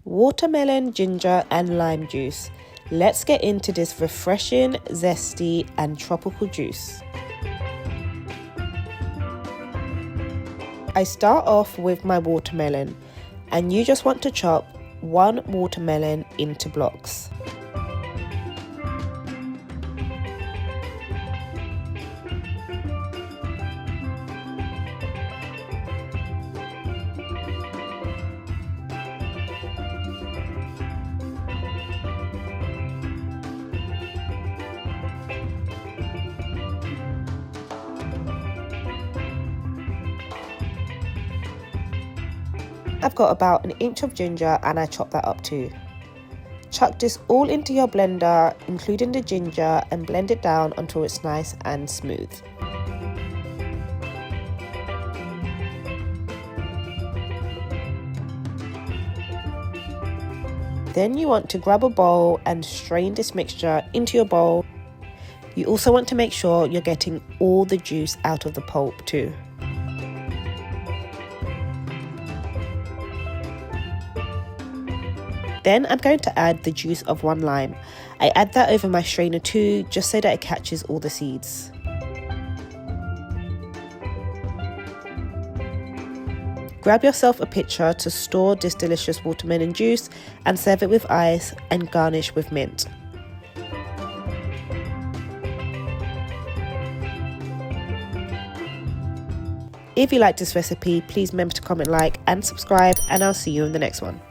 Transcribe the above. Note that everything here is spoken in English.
Watermelon, ginger and lime juice. Let's get into this refreshing, zesty and tropical juice. I start off with my watermelon, and you just want to chop one watermelon into blocks. I've got about an inch of ginger and I chop that up too. Chuck this all into your blender, including the ginger, and blend it down until it's nice and smooth. Then you want to grab a bowl and strain this mixture into your bowl. You also want to make sure you're getting all the juice out of the pulp too. Then I'm going to add the juice of one lime. I add that over my strainer too, just so that it catches all the seeds. Grab yourself a pitcher to store this delicious watermelon juice and serve it with ice and garnish with mint. If you like this recipe, please remember to comment, like and subscribe, and I'll see you in the next one.